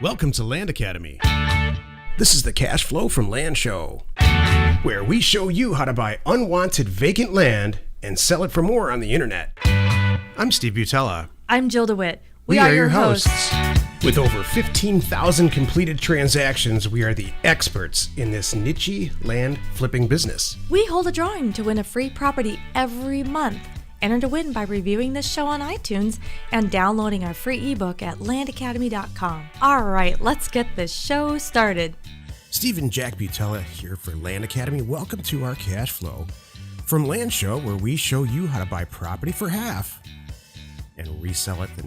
Welcome to Land Academy. This is the Cash Flow from Land show, where we show you how to buy unwanted vacant land and sell it for more on the internet. I'm Steve Butala. I'm Jill DeWit. We are your hosts. With over 15,000 completed transactions, we are the experts in this niche land flipping business. We hold a drawing to win a free property every month. Enter to win by reviewing this show on iTunes and downloading our free ebook at landacademy.com. All right, let's get this show started. Steve and Jack Butala here for Land Academy. Welcome to our Cash Flow from Land show, where we show you how to buy property for half and resell it the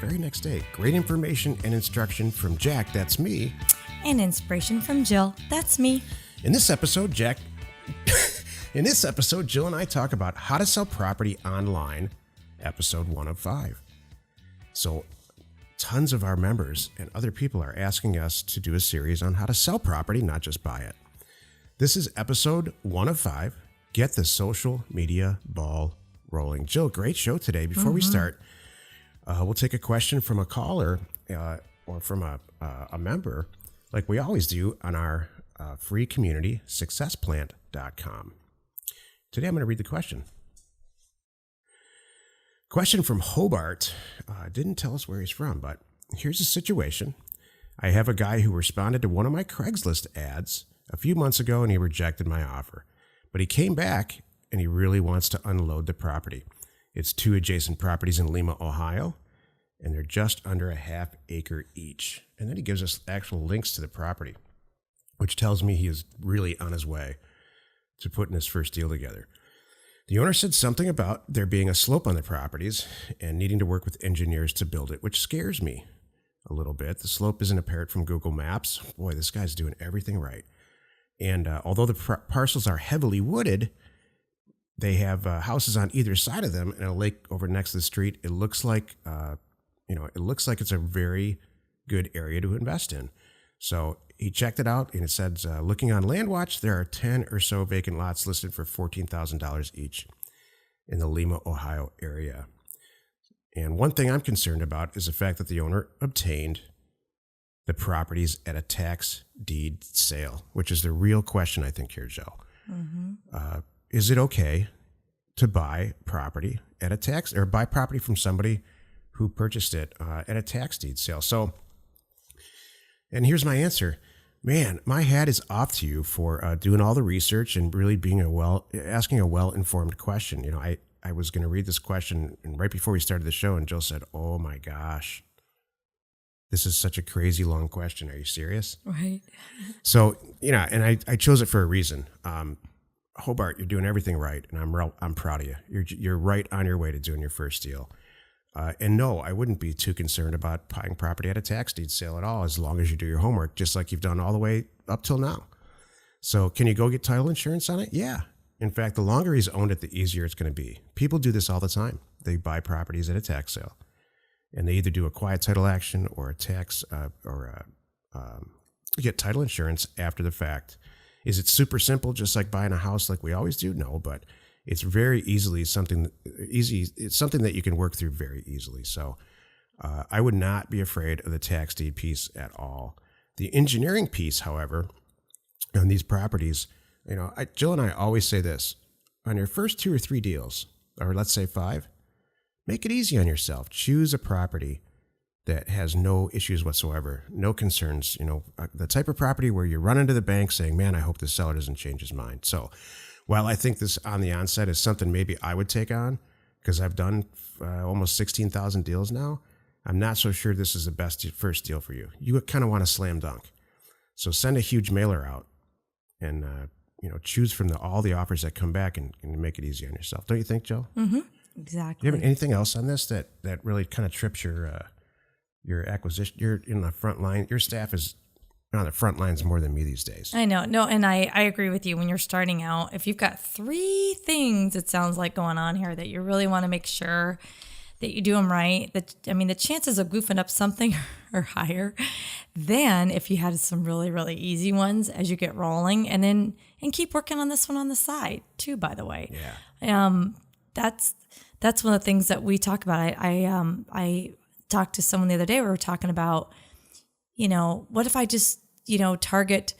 very next day. Great information and instruction from Jack, that's me. And inspiration from Jill, that's me. In this episode, Jill and I talk about how to sell property online, episode 1 of 5. So tons of our members and other people are asking us to do a series on how to sell property, not just buy it. This is episode 1 of 5. Get the social media ball rolling. Jill, great show today. Before we start, we'll take a question from a caller or from a member, like we always do on our free community, successplant.com. Today I'm going to read the question. Question from Hobart. Didn't tell us where he's from, but here's the situation. I have a guy who responded to one of my Craigslist ads a few months ago and he rejected my offer. But he came back and he really wants to unload the property. It's 2 adjacent properties in Lima, Ohio, and they're just under a half acre each. And then he gives us actual links to the property, which tells me he is really on his way to putting his first deal together. The owner said something about there being a slope on the properties and needing to work with engineers to build it, which scares me a little bit. The slope isn't apparent from Google Maps. Boy, this guy's doing everything right. And although the parcels are heavily wooded, they have houses on either side of them and a lake over next to the street. It looks like, it's a very good area to invest in. So he checked it out and it says, looking on LandWatch, there are 10 or so vacant lots listed for $14,000 each in the Lima, Ohio area. And one thing I'm concerned about is the fact that the owner obtained the properties at a tax deed sale, which is the real question, I think, here, Joe. Mm-hmm. Is it okay to buy property at a tax or buy property from somebody who purchased it at a tax deed sale? So, and here's my answer. Man, my hat is off to you for doing all the research and really being asking a well-informed question. You know, I was going to read this question and right before we started the show, and Jill said, "Oh my gosh, this is such a crazy long question. Are you serious?" Right. So, and I chose it for a reason. Hobart, you're doing everything right, and I'm proud of you. You're right on your way to doing your first deal. And no, I wouldn't be too concerned about buying property at a tax deed sale at all, as long as you do your homework, just like you've done all the way up till now. So can you go get title insurance on it? Yeah. In fact, the longer he's owned it, the easier it's going to be. People do this all the time. They buy properties at a tax sale, and they either do a quiet title action or a tax get title insurance after the fact. Is it super simple, just like buying a house like we always do? No, but it's very It's something that you can work through very easily. So I would not be afraid of the tax deed piece at all. The engineering piece, however, on these properties, Jill and I always say this: on your first 2 or 3 deals, or let's say 5, make it easy on yourself. Choose a property that has no issues whatsoever, no concerns, the type of property where you run into the bank saying, man, I hope the seller doesn't change his mind. So while I think this on the onset is something maybe I would take on, because I've done almost 16,000 deals now, I'm not so sure this is the best first deal for you. You kind of want a slam dunk. So send a huge mailer out and, choose from all the offers that come back and make it easy on yourself. Don't you think, Joe? Mm-hmm. Exactly. Do you have anything else on this that really kind of trips your acquisition? You're in the front line. Your staff is on the front lines more than me these days. I know. No, and I agree with you. When you're starting out, if you've got 3 things, it sounds like, going on here that you really want to make sure that you do them right, the chances of goofing up something are higher than if you had some really, really easy ones as you get rolling, and keep working on this one on the side too, by the way. Yeah. That's one of the things that we talk about. I talked to someone the other day. We were talking about what if I just, target,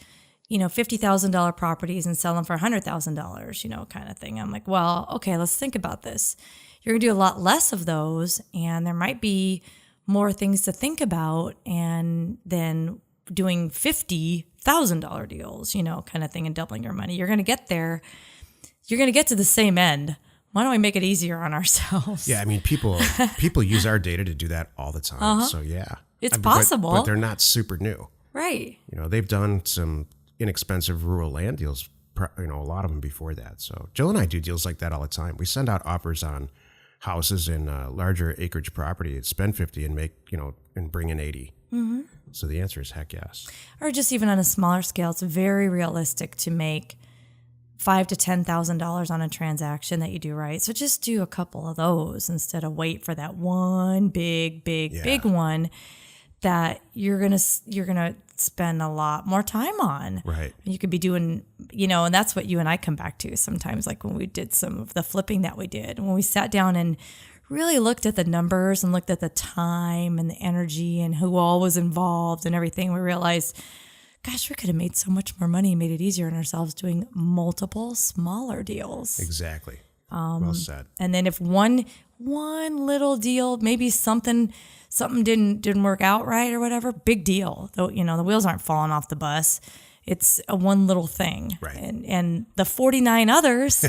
$50,000 properties and sell them for $100,000, kind of thing. I'm like, well, okay, let's think about this. You're going to do a lot less of those, and there might be more things to think about, and then doing $50,000 deals, kind of thing, and doubling your money. You're going to get there. You're going to get to the same end. Why don't we make it easier on ourselves? Yeah, I mean, people use our data to do that all the time. So yeah, it's possible, but they're not super new, right? They've done some inexpensive rural land deals, a lot of them before that. So Jill and I do deals like that all the time. We send out offers on houses in larger acreage property. Spend 50 and make and bring in 80. Mm-hmm. So the answer is heck yes. Or just even on a smaller scale, it's very realistic to make $5,000 to $10,000 on a transaction that you do right. So just do a couple of those instead of wait for that one big one that you're gonna spend a lot more time on. Right. You could be doing, and that's what you and I come back to sometimes, like when we did some of the flipping that we did, when we sat down and really looked at the numbers and looked at the time and the energy and who all was involved and everything, we realized, gosh, we could have made so much more money and made it easier on ourselves doing multiple smaller deals. Exactly. Well said. And then if one little deal, maybe something didn't work out right or whatever, big deal. Though, the wheels aren't falling off the bus. It's a one little thing. Right. And the 49 others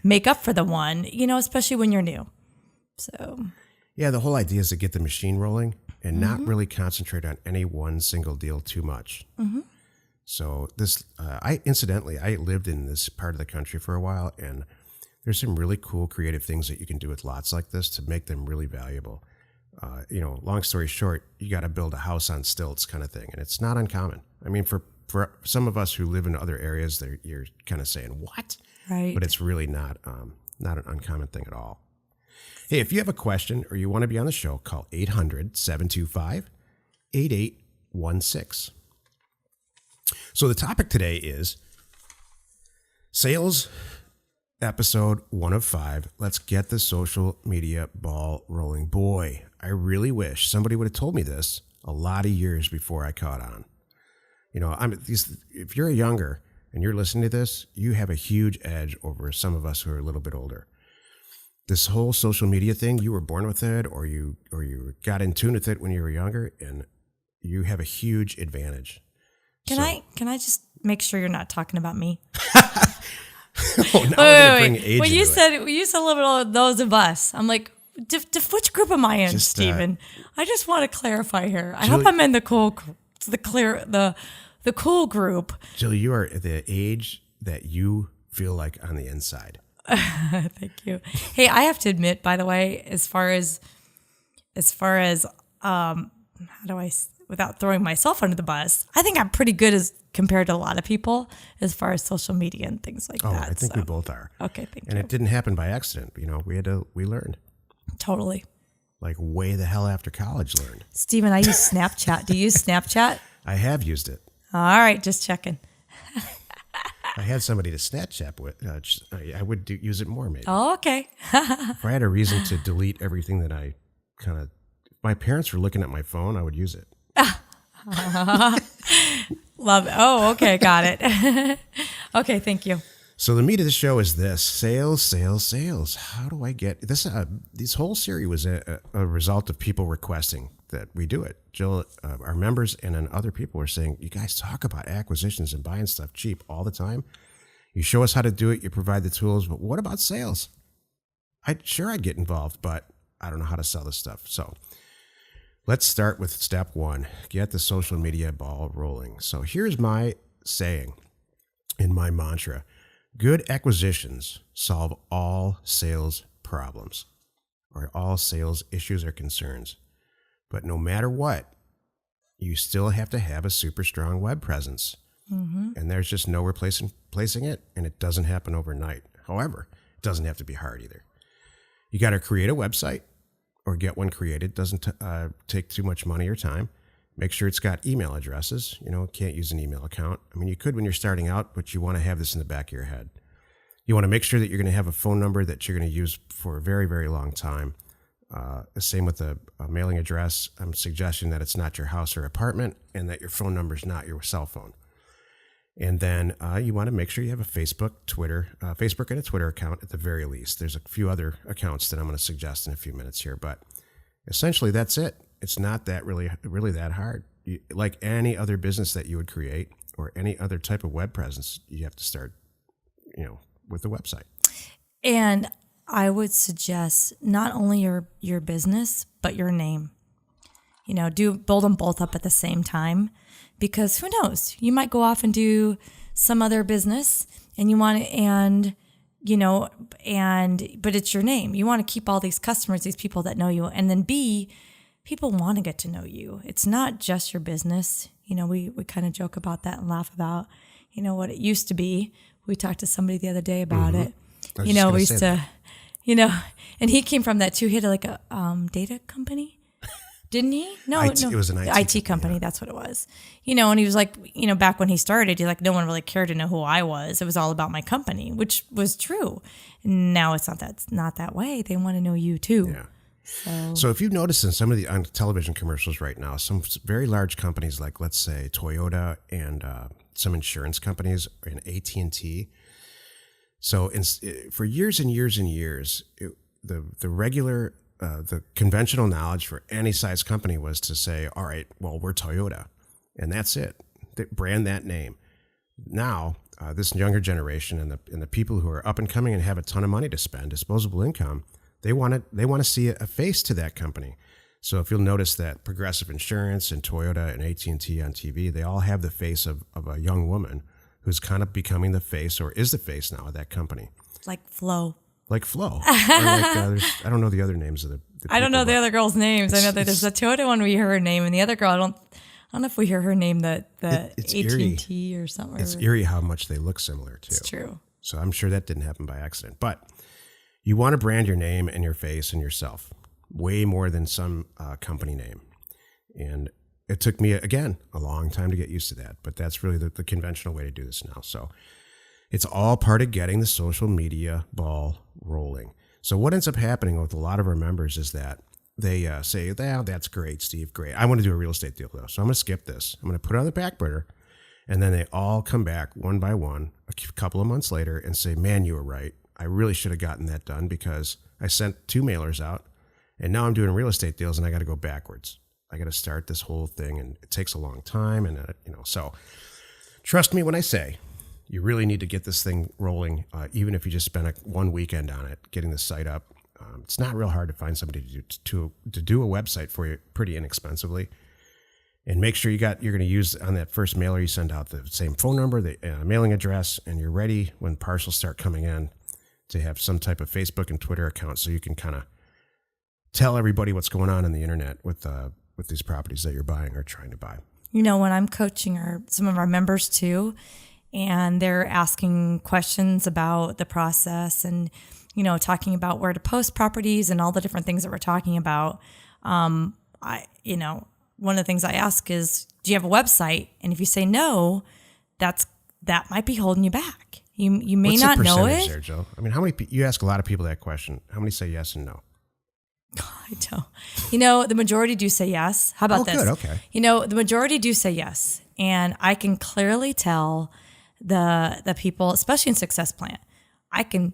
make up for the one, especially when you're new. So yeah, the whole idea is to get the machine rolling and not really concentrate on any one single deal too much. Mm-hmm. So this, I lived in this part of the country for a while, and there's some really cool creative things that you can do with lots like this to make them really valuable. Long story short, you got to build a house on stilts kind of thing, and it's not uncommon. I mean, for some of us who live in other areas, you're kind of saying, what? Right. But it's really not an uncommon thing at all. Hey, if you have a question or you want to be on the show, call 800-725-8816. So the topic today is sales episode 1 of 5. Let's get the social media ball rolling. Boy, I really wish somebody would have told me this a lot of years before I caught on. If you're younger and you're listening to this, you have a huge edge over some of us who are a little bit older. This whole social media thing, you were born with it, or you got in tune with it when you were younger, and you have a huge advantage. Can I just make sure you're not talking about me? Wait. When you said a little bit of those of us, I'm like, which group am I in, Stephen? I just want to clarify here. I hope I'm in the cool group. Jill, you are at the age that you feel like on the inside. Thank you. Hey, I have to admit, by the way, as far as without throwing myself under the bus, I think I'm pretty good as compared to a lot of people as far as social media and things like that. I think we both are. Okay, thank you. And it didn't happen by accident. We learned. Totally. Like way the hell after college learned. Stephen, I use Snapchat. Do you use Snapchat? I have used it. All right, just checking. I had somebody to Snapchat with. I would use it more, maybe. Oh, okay. If I had a reason to delete everything that I if my parents were looking at my phone, I would use it. Love it. Oh, okay. Got it. Okay. Thank you. So the meat of the show is this: sales. How do I get this? This whole series was a result of people requesting that we do it. Jill, our members, and then other people were saying, you guys talk about acquisitions and buying stuff cheap all the time. You show us how to do it. You provide the tools. But what about sales? I'd get involved, but I don't know how to sell this stuff. So let's start with step 1. Get the social media ball rolling. So here's my saying in my mantra. Good acquisitions solve all sales problems or all sales issues or concerns. But no matter what, you still have to have a super strong web presence. Mm-hmm. And there's just no replacing it, and it doesn't happen overnight. However, it doesn't have to be hard either. You got to create a website or get one created. Doesn't take too much money or time. Make sure it's got email addresses. Can't use an email account. I mean, you could when you're starting out, but you want to have this in the back of your head. You want to make sure that you're going to have a phone number that you're going to use for a very, very long time. Same with a mailing address. I'm suggesting that it's not your house or apartment and that your phone number is not your cell phone. And then you want to make sure you have a Facebook and a Twitter account at the very least. There's a few other accounts that I'm going to suggest in a few minutes here, but essentially that's it. It's not that really that hard. Like any other business that you would create or any other type of web presence, you have to start, with the website. And I would suggest not only your business, but your name. Build them both up at the same time, because who knows? You might go off and do some other business and you want to, but it's your name. You want to keep all these customers, these people that know you. And then B, people want to get to know you. It's not just your business. We kind of joke about that and laugh about, what it used to be. We talked to somebody the other day about it. We used to, and he came from that too. He had like a data company, didn't he? No, it was an IT company. Yeah. That's what it was. And he was like, back when he started, he's like, no one really cared to know who I was. It was all about my company, which was true. Now it's not that way. They want to know you too. Yeah. So if you've noticed in some of the on television commercials right now, some very large companies like, let's say, Toyota and some insurance companies and AT&T. So for years and years and years, the regular, the conventional knowledge for any size company was to say, all right, well, we're Toyota, and that's it. They brand that name. Now, this younger generation and the people who are up and coming and have a ton of money to spend, disposable income, they want to see a face to that company. So if you'll notice that Progressive Insurance and Toyota and AT&T on TV, they all have the face of a young woman who's kind of becoming the face or is the face now of that company. Like Flo. Or I don't know the other names of the people, I don't know the other girls' names. I know that there's the Toyota one we hear her name, and the other girl, I don't know if we hear her name, it's AT&T or something. It's eerie how much they look similar too. It's true. So I'm sure that didn't happen by accident. But you want to brand your name and your face and yourself way more than some company name. And it took me, again, a long time to get used to that. But that's really the conventional way to do this now. So it's all part of getting the social media ball rolling. So what ends up happening with a lot of our members is that they say, that's great, Steve, great. I want to do a real estate deal, though. So I'm going to skip this. I'm going to put it on the back burner. And then they all come back one by one a couple of months later and say, man, you were right. I really should have gotten that done because I sent 2 mailers out and now I'm doing real estate deals and I got to go backwards. I got to start this whole thing and it takes a long time. And, so trust me when I say you really need to get this thing rolling, even if you just spend 1 weekend on it, getting the site up. It's not real hard to find somebody to do a website for you pretty inexpensively. And make sure you're going to use on that first mailer you send out the same phone number, the mailing address, and you're ready when parcels start coming in to have some type of Facebook and Twitter account so you can kind of tell everybody what's going on the internet with these properties that you're buying or trying to buy. When I'm coaching some of our members too, and they're asking questions about the process and, talking about where to post properties and all the different things that we're talking about, one of the things I ask is, do you have a website? And if you say no, that might be holding you back. You may not know it. There, Joe? I mean, how many? You ask a lot of people that question. How many say yes and no? I don't. The majority do say yes. How about this? Good, okay. The majority do say yes, and I can clearly tell the people, especially in Success Plant. I can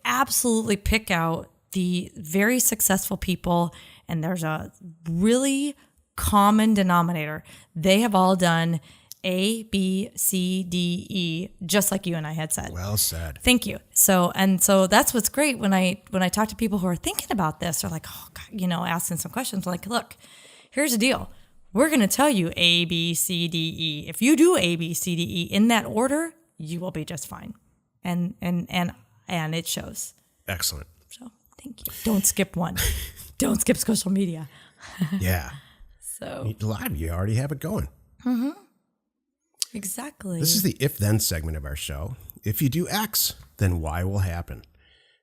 absolutely pick out the very successful people, and there's a really common denominator. They have all done A, B, C, D, E, just like you and I had said. Well said. Thank you. So that's what's great when I talk to people who are thinking about this, or like, oh God, asking some questions. Like, look, here's the deal. We're going to tell you A, B, C, D, E. If you do A, B, C, D, E in that order, you will be just fine. And it shows. Excellent. So thank you. Don't skip one. Don't skip social media. Yeah. So a lot of you already have it going. Mm-hmm. Exactly. This is the if-then segment of our show. If you do X, then Y will happen.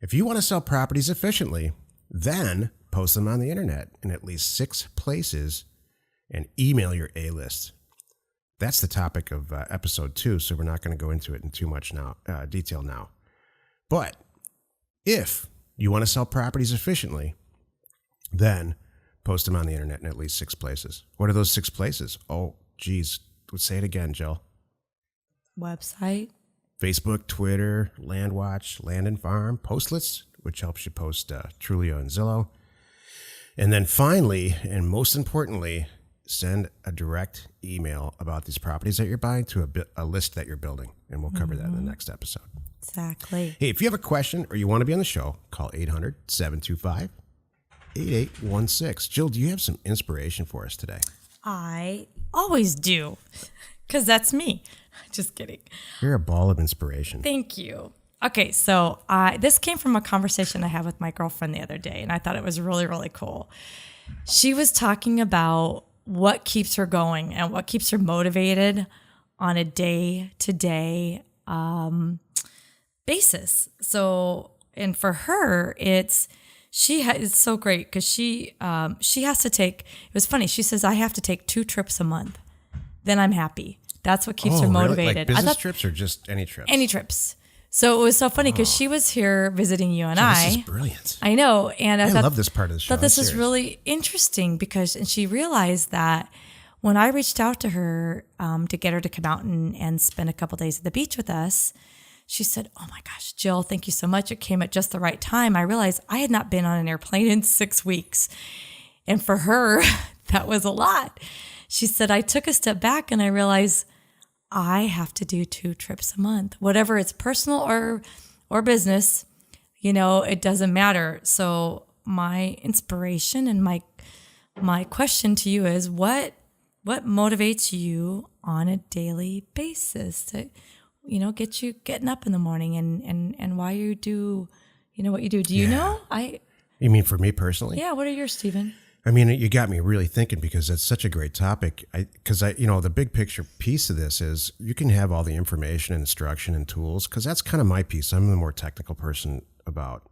If you want to sell properties efficiently, then post them on the internet in at least 6 places and email your A-list. That's the topic of episode 2, so we're not going to go into it in too much detail now. But if you want to sell properties efficiently, Then post them on the internet in at least 6 places. What are those 6 places? Oh, geez. Let's say it again, Jill. Website. Facebook, Twitter, LandWatch, Land and Farm, Postlets, which helps you post Trulio and Zillow. And then finally, and most importantly, send a direct email about these properties that you're buying to a list that you're building. And we'll cover that in the next episode. Exactly. Hey, if you have a question or you want to be on the show, call 800-725-8816. Jill, do you have some inspiration for us today? I always do, because that's me. Just kidding. You're a ball of inspiration. Thank you. Okay, so this came from a conversation I had with my girlfriend the other day, and I thought it was really, really cool. She was talking about what keeps her going and what keeps her motivated on a day-to-day basis. So, and for her, it's so great because she has to take. It was funny. She says, "I have to take 2 trips a month. Then I'm happy." That's what keeps her motivated. Really? Like business trips or just any trips? Any trips. So it was so funny because she was here visiting you and This is brilliant. I know. And I love this part of the show. Thought this is really interesting because she realized that when I reached out to her to get her to come out and spend a couple days at the beach with us, she said, "Oh my gosh, Jill, thank you so much. It came at just the right time." I realized I had not been on an airplane in 6 weeks. And for her, that was a lot. She said, "I took a step back and I realized I have to do 2 trips a month, whatever it's personal or business, it doesn't matter." So my inspiration and my question to you is what motivates you on a daily basis to, get you getting up in the morning and why you do, what you do. Do you know? You mean for me personally? Yeah. What are yours, Stephen? I mean, you got me really thinking because it's such a great topic. Because the big picture piece of this is you can have all the information and instruction and tools because that's kind of my piece. I'm the more technical person about,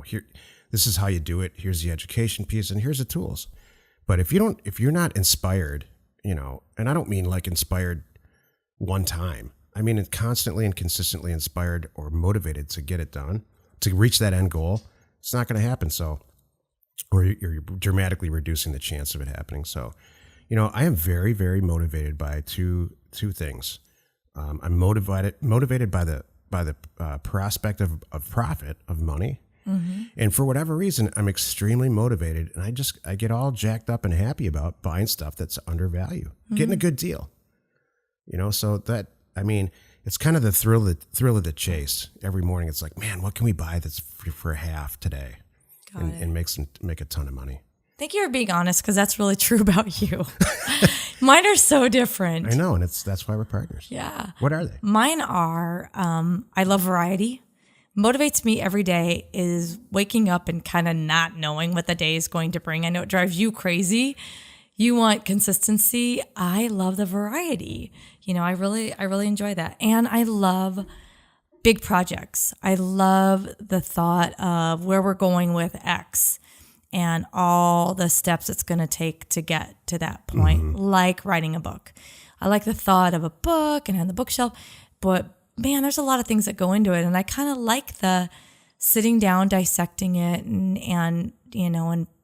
here, this is how you do it. Here's the education piece and here's the tools. But if you're not inspired, and I don't mean like inspired one time. I mean, constantly and consistently inspired or motivated to get it done, to reach that end goal, it's not going to happen. So, or you're dramatically reducing the chance of it happening. So, I am very, very motivated by two things. I'm motivated by the prospect of profit, of money. Mm-hmm. And for whatever reason, I'm extremely motivated and I get all jacked up and happy about buying stuff that's undervalued, getting a good deal. So that, it's kind of the thrill of the chase. Every morning it's like, man, what can we buy that's for half today? And make a ton of money. Thank you for being honest, because that's really true about you. Mine are so different. I know, and that's why we're partners. Yeah. What are they? Mine are, I love variety. Motivates me every day is waking up and kind of not knowing what the day is going to bring. I know it drives you crazy. You want consistency. I love the variety. I really enjoy that. And I love big projects. I love the thought of where we're going with X and all the steps it's going to take to get to that point, like writing a book. I like the thought of a book and on the bookshelf, but man, there's a lot of things that go into it. And I kind of like the sitting down, dissecting it and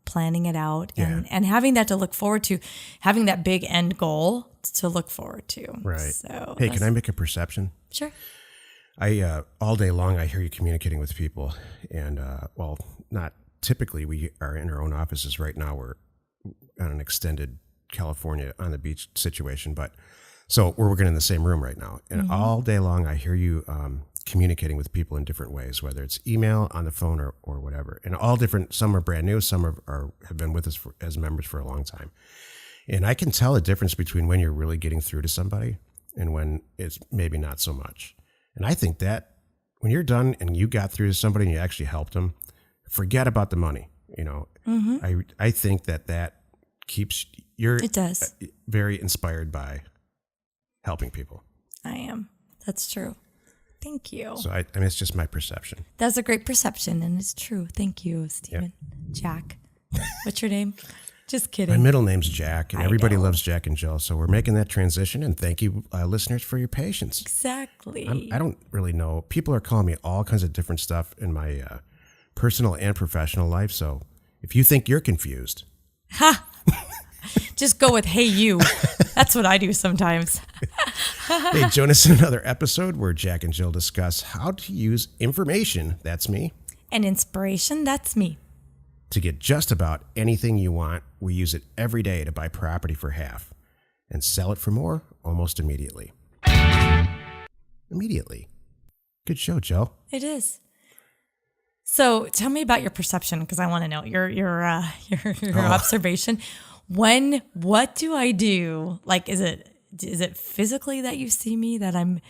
planning it out and having that to look forward to, having that big end goal to look forward to. Right. So hey, can I make a perception? Sure. All day long, I hear you communicating with people and, not typically we are in our own offices right now. We're on an extended California on the beach situation, but so we're working in the same room right now. And all day long, I hear you, communicating with people in different ways, whether it's email, on the phone or whatever, and all different. Some are brand new. Some have been with us as members for a long time. And I can tell a difference between when you're really getting through to somebody and when it's maybe not so much. And I think that when you're done and you got through to somebody and you actually helped them, forget about the money. I think that keeps it does. Very inspired by helping people. I am. That's true. Thank you. So it's just my perception. That's a great perception, and it's true. Thank you, Stephen. Yep. Jack. What's your name? Just kidding. My middle name's Jack, and everybody loves Jack and Jill. So we're making that transition, and thank you, listeners, for your patience. Exactly. I don't really know. People are calling me all kinds of different stuff in my personal and professional life. So If you think you're confused, Just go with, hey, you. That's what I do sometimes. hey, join us in another episode where Jack and Jill discuss how to use information, that's me, And inspiration, that's me. to get just about anything you want. We use it every day to buy property for half and sell it for more almost immediately. Immediately. Good show, Jill. It is. So tell me about your perception, because I want to know your observation. What do I do? Like, is it physically that you see me, that I'm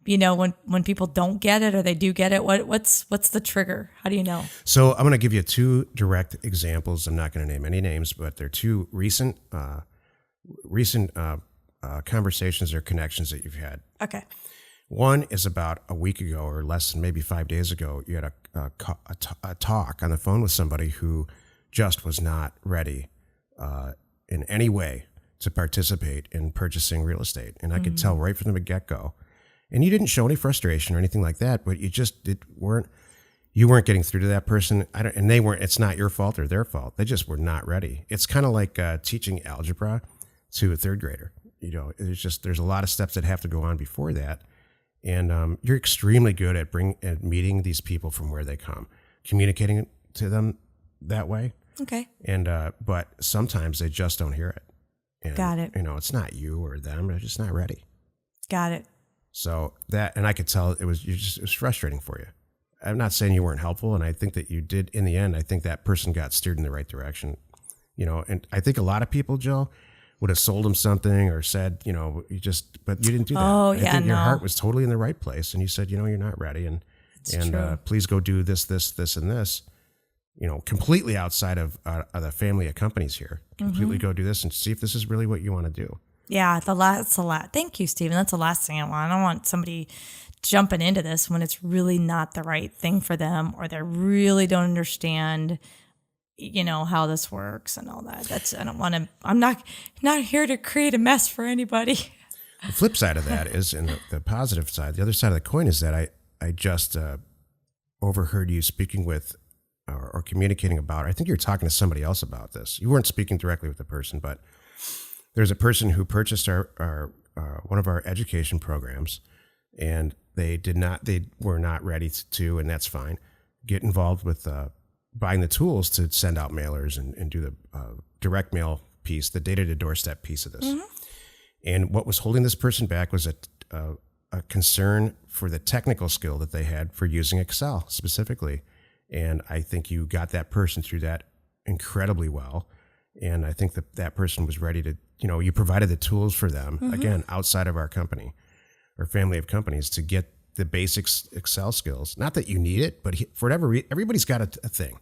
when people don't get it or they do get it, what's the trigger? How do you know? So I'm going to give you two direct examples. I'm not going to name any names, but they're two recent conversations or connections that you've had. Okay. One is about a week ago or less than maybe 5 days ago. You had a talk on the phone with somebody who just was not ready in any way to participate in purchasing real estate. And I could tell right from the get-go. And you didn't show any frustration or anything like that, but you weren't getting through to that person. And they weren't. It's not your fault or their fault. They just were not ready. It's kind of like teaching algebra to a third grader. There's a lot of steps that have to go on before that. And you're extremely good at meeting these people from where they come, communicating to them that way. Okay. And but sometimes they just don't hear it. And, Got it. It's not you or them. They're just not ready. Got it. So and I could tell it was frustrating for you. I'm not saying you weren't helpful, and I think that you did in the end. I think that person got steered in the right direction. And I think a lot of people, Jill, would have sold them something or said, but you didn't do that. Oh, I think your no. heart was totally in the right place, and you said, you're not ready, and please go do this, and this. Completely outside of the family of companies here. Completely go do this and see if this is really what you want to do. Yeah, that's a lot. Thank you, Stephen. That's the last thing I want. I don't want somebody jumping into this when it's really not the right thing for them, or they really don't understand, how this works and all that. I don't want to. I'm not here to create a mess for anybody. The flip side of that is, and the positive side, the other side of the coin is that I just overheard you speaking with or communicating about. I think you were talking to somebody else about this. You weren't speaking directly with the person, but there's a person who purchased our one of our education programs, and they were not ready to, and that's fine, get involved with buying the tools to send out mailers and do the direct mail piece, the data to doorstep piece of this. Mm-hmm. And what was holding this person back was a concern for the technical skill that they had for using Excel specifically. And I think you got that person through that incredibly well. And I think that person was ready to, you provided the tools for them, again, outside of our company or family of companies, to get the basic Excel skills. Not that you need it, but for whatever reason, everybody's got a thing,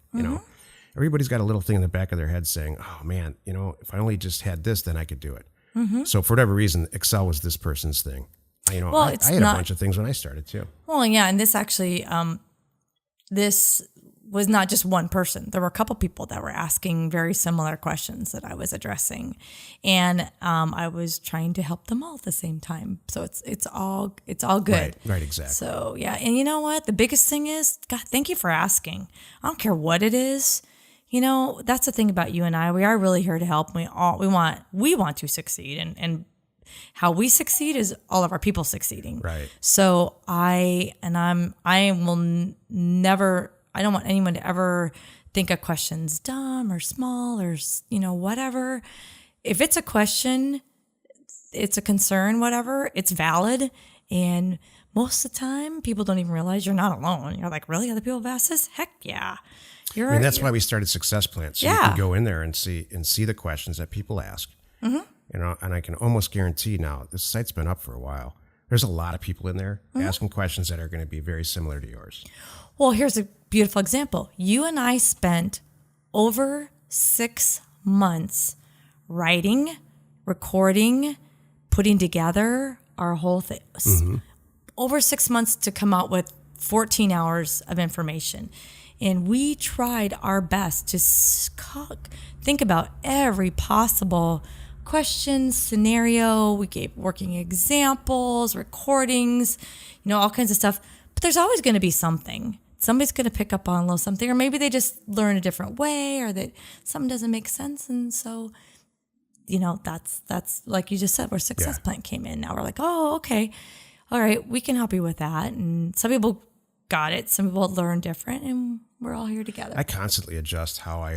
everybody's got a little thing in the back of their head saying, oh man, if I only just had this, then I could do it. Mm-hmm. So for whatever reason, Excel was this person's thing. I had a bunch of things when I started too. Well, yeah. And this actually, this was not just one person. There were a couple people that were asking very similar questions that I was addressing, and I was trying to help them all at the same time. So it's all good. Right, exactly. So yeah, and you know what? The biggest thing is, God, thank you for asking. I don't care what it is. That's the thing about you and I. We are really here to help. We want to succeed, and how we succeed is all of our people succeeding. Right. So I will never. I don't want anyone to ever think a question's dumb or small or, whatever. If it's a question, it's a concern, whatever, it's valid. And most of the time, people don't even realize you're not alone. You're like, really? Other people have asked this? Heck yeah. That's why we started Success Plan. So you can go in there and see the questions that people ask. Mm-hmm. And I can almost guarantee now, this site's been up for a while. There's a lot of people in there asking questions that are going to be very similar to yours. Well, here's a beautiful example. You and I spent over 6 months writing, recording, putting together our whole thing. Mm-hmm. Over 6 months to come out with 14 hours of information. And we tried our best to think about every possible question, scenario. We gave working examples, recordings, all kinds of stuff. But there's always going to be something somebody's going to pick up on a little something, or maybe they just learn a different way, or that something doesn't make sense. And so, that's like you just said, where Success Plan came in. Now we're like, oh, okay. All right, we can help you with that. And some people got it. Some people learn different, and we're all here together. I constantly adjust how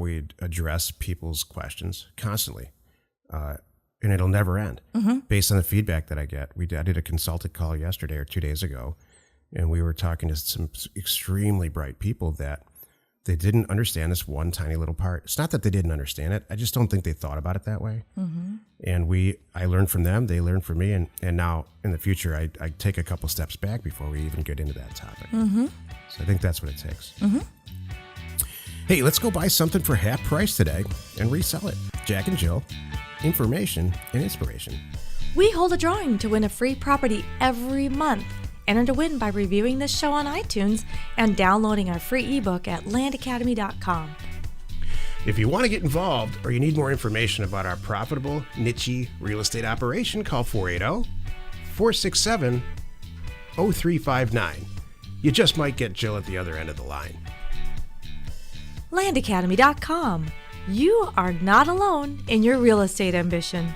we address people's questions constantly. And it'll never end based on the feedback that I get. I did a consultant call yesterday or 2 days ago, and we were talking to some extremely bright people that they didn't understand this one tiny little part. It's not that they didn't understand it. I just don't think they thought about it that way. And I learned from them. They learned from me. And now in the future, I take a couple steps back before we even get into that topic. So I think that's what it takes. Hey, let's go buy something for half price today and resell it. Jack and Jill, information and inspiration. We hold a drawing to win a free property every month. Enter to win by reviewing this show on iTunes and downloading our free ebook at landacademy.com. If you want to get involved or you need more information about our profitable, niche real estate operation, call 480-467-0359. You just might get Jill at the other end of the line. landacademy.com. You are not alone in your real estate ambition.